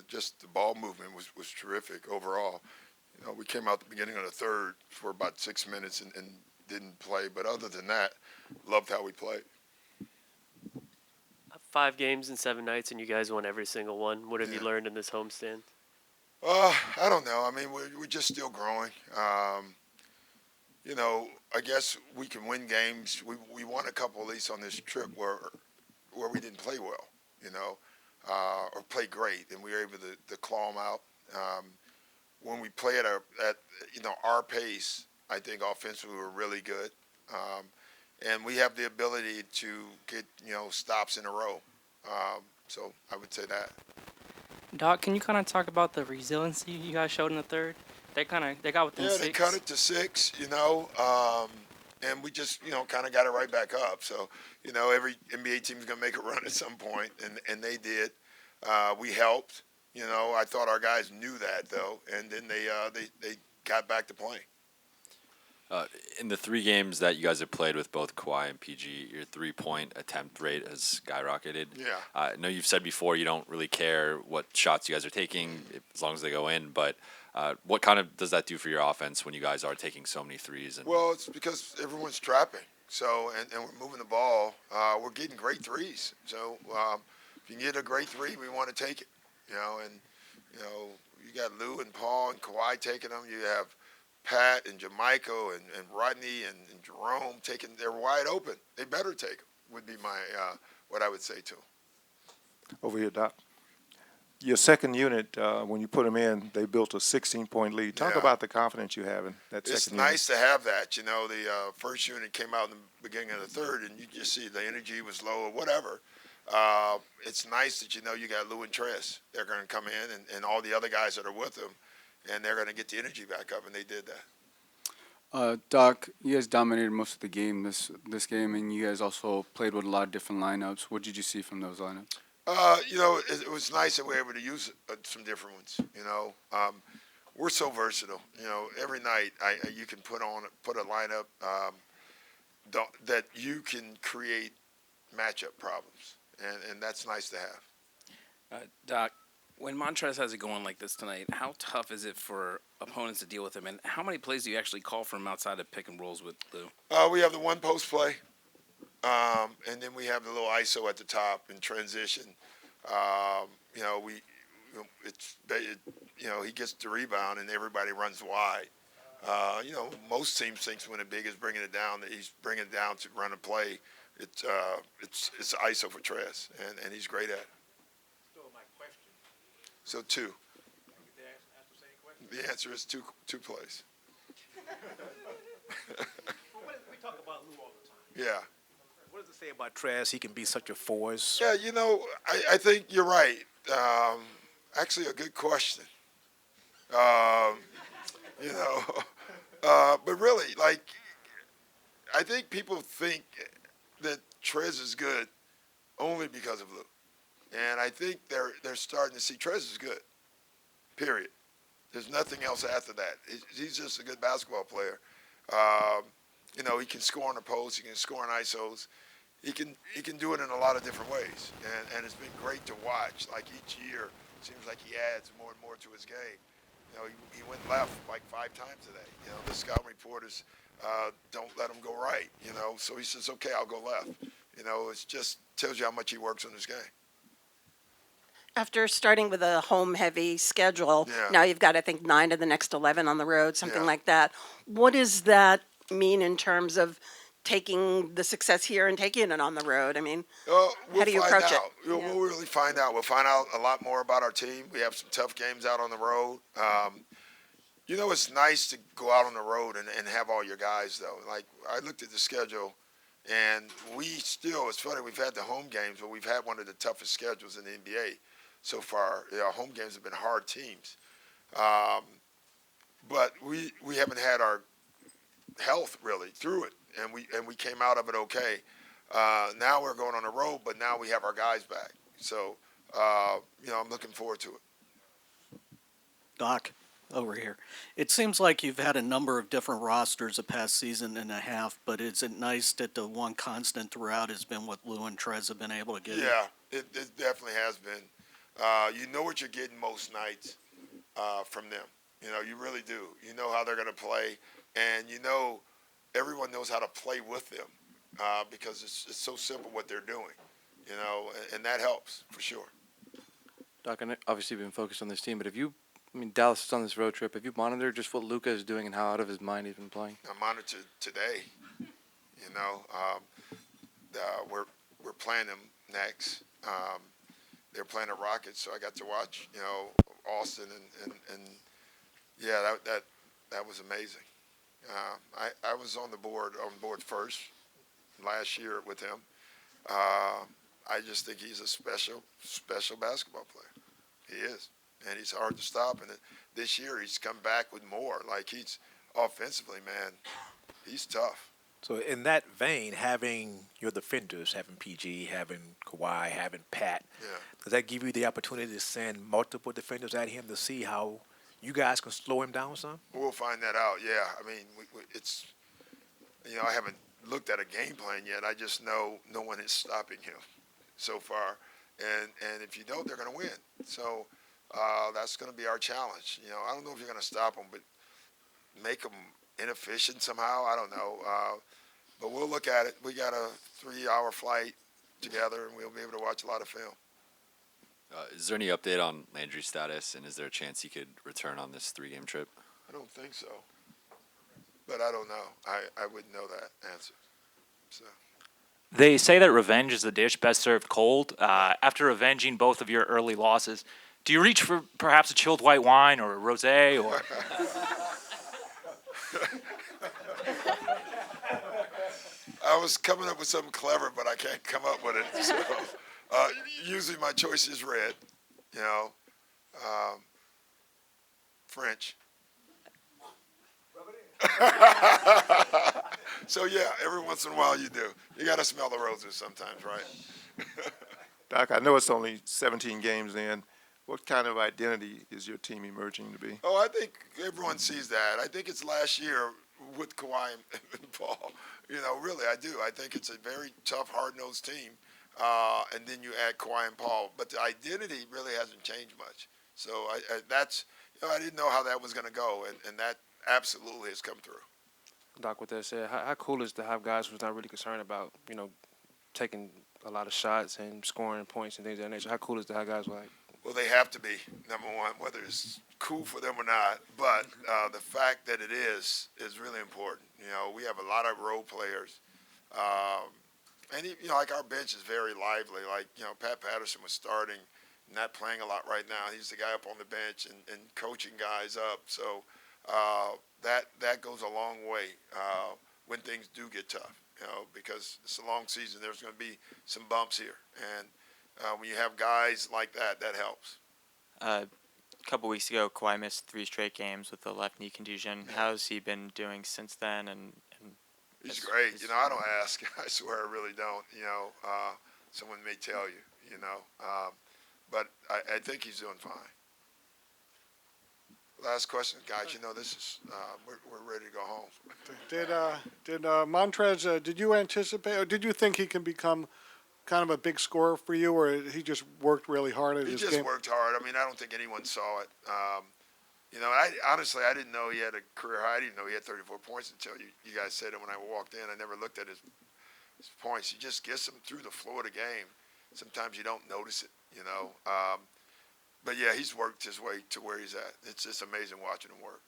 just the ball movement was terrific overall. We came out the beginning of the third for about 6 minutes and didn't play, but other than that, loved how we played. 5 games in 7 nights, and you guys won every single one. What have you learned in this homestand? I don't know. I mean, we're just still growing. I guess we can win games. We won a couple at least on this trip where we didn't play well, or play great, and we were able to claw them out. When we play at our pace, I think offensively we're really good, and we have the ability to get stops in a row. So I would say that. Doc, can you kind of talk about the resiliency you guys showed in the third? They got within 6. Yeah, they cut it to 6, and we just, kind of got it right back up. So, every NBA team's going to make a run at some point, and they did. We helped. I thought our guys knew that, though, and then they got back to playing. In the 3 games that you guys have played with both Kawhi and PG, your 3-point attempt rate has skyrocketed. Yeah. I know you've said before you don't really care what shots you guys are taking as long as they go in, but what kind of does that do for your offense when you guys are taking so many threes? Well, it's because everyone's trapping. So, and we're moving the ball. We're getting great threes. So, if you can get a great 3, we want to take it. You got Lou and Paul and Kawhi taking them. You have Pat and Jamaica and Rodney and Jerome they're wide open. They better take them, would be my what I would say to them. Over here, Doc. Your second unit, when you put them in, they built a 16-point lead. Talk about the confidence you have in that second unit. It's nice to have that. The first unit came out in the beginning of the third, and you just see the energy was low or whatever. It's nice that you got Lou and Trez. They're going to come in, and all the other guys that are with them, and they're going to get the energy back up, and they did that. Doc, you guys dominated most of the game this game, and you guys also played with a lot of different lineups. What did you see from those lineups? It was nice that we were able to use some different ones. We're so versatile. Every night you can put a lineup that you can create matchup problems, and that's nice to have. Doc, when Montrez has it going like this tonight, how tough is it for opponents to deal with him, and how many plays do you actually call for him outside of pick and rolls with Lou? We have the one post play, and then we have the little ISO at the top in transition. He gets the rebound and everybody runs wide. Most teams think when a big is bringing it down, that he's bringing it down to run a play. It's ISO for Trez, and he's great at it. So 2. The answer is two plays. We talk about Lou all the time. Yeah. What does it say about Trez? He can be such a force. Yeah, I think you're right. Actually, a good question. But really, I think people think that Trez is good only because of Lou. And I think they're starting to see Trez is good, period. There's nothing else after that. He's just a good basketball player. He can score on the post. He can score on ISOs. He can do it in a lot of different ways. And it's been great to watch. Like each year, it seems like he adds more and more to his game. He went left 5 times today. The scouting reporters don't let him go right. So he says, okay, I'll go left. It just tells you how much he works on his game. After starting with a home-heavy schedule, now you've got, I think, 9 of the next 11 on the road, something like that. What does that mean in terms of taking the success here and taking it on the road? I mean, how do you approach it? We'll really find out. We'll find out a lot more about our team. We have some tough games out on the road. It's nice to go out on the road and have all your guys, though. Like, I looked at the schedule, and it's funny, we've had the home games, but we've had one of the toughest schedules in the NBA. So far, our home games have been hard teams, but we haven't had our health really through it, and we came out of it okay. Now we're going on the road, but now we have our guys back. So I'm looking forward to it. Doc, over here. It seems like you've had a number of different rosters the past season and a half, but is it nice that the one constant throughout has been what Lou and Trez have been able to give you? Yeah, it definitely has been. You know what you're getting most nights from them. You know, you really do. You know how they're going to play, and you know everyone knows how to play with them because it's so simple what they're doing. You know, and that helps for sure. Doc, I know obviously you've been focused on this team, but Dallas is on this road trip. Have you monitored just what Luka is doing and how out of his mind he's been playing? I monitored today. You know, we're playing them next. They're playing the Rockets, so I got to watch. You know, Austin and yeah, that was amazing. I was on board first last year with him. I just think he's a special basketball player. He is, and he's hard to stop. And this year he's come back with more. Like he's offensively, man, he's tough. So in that vein, having your defenders, having PG, having Kawhi, having Pat, does that give you the opportunity to send multiple defenders at him to see how you guys can slow him down some? We'll find that out. Yeah, I mean, it's I haven't looked at a game plan yet. I just know no one is stopping him so far, and if you don't, they're going to win. So that's going to be our challenge. You know, I don't know if you're going to stop them, but make them inefficient somehow. I don't know, but we'll look at it. We got a 3-hour flight together, and we'll be able to watch a lot of film. Is there any update on Landry's status, and is there a chance he could return on this 3-game trip? I don't think so, but I don't know. I wouldn't know that answer. So. They say that revenge is the dish best served cold. After avenging both of your early losses, do you reach for perhaps a chilled white wine or a rosé or? I was coming up with something clever, but I can't come up with it. So usually my choice is red, French. So yeah, every once in a while you do. You got to smell the roses sometimes, right? Doc, I know it's only 17 games in. What kind of identity is your team emerging to be? Oh, I think everyone sees that. I think it's last year with Kawhi and Paul. Really, I do. I think it's a very tough, hard-nosed team. And then you add Kawhi and Paul. But the identity really hasn't changed much. So I didn't know how that was going to go, and that absolutely has come through. Doc, with that said, how cool is it to have guys who's not really concerned about, taking a lot of shots and scoring points and things of that nature? How cool is it to have guys like? Well, they have to be, number one, whether it's cool for them or not. But the fact that it is really important. We have a lot of role players. And, like our bench is very lively. Like, Pat Patterson was starting, not playing a lot right now. He's the guy up on the bench and coaching guys up. So that goes a long way when things do get tough, because it's a long season. There's going to be some bumps here. And when you have guys like that, that helps. A couple weeks ago, Kawhi missed 3 straight games with the left knee contusion. How's he been doing since then? And he's great. I don't ask. I swear I really don't. Someone may tell you, but I think he's doing fine. Last question, guys. This is we're ready to go home. Did Montrez? Did you anticipate, or did you think he can become kind of a big scorer for you, or he just worked really hard at his game? He just worked hard. I don't think anyone saw it. Honestly, I didn't know he had a career high. I didn't know he had 34 points until you guys said it when I walked in. I never looked at his points. He just gets them through the flow of the game. Sometimes you don't notice it, But yeah, he's worked his way to where he's at. It's just amazing watching him work.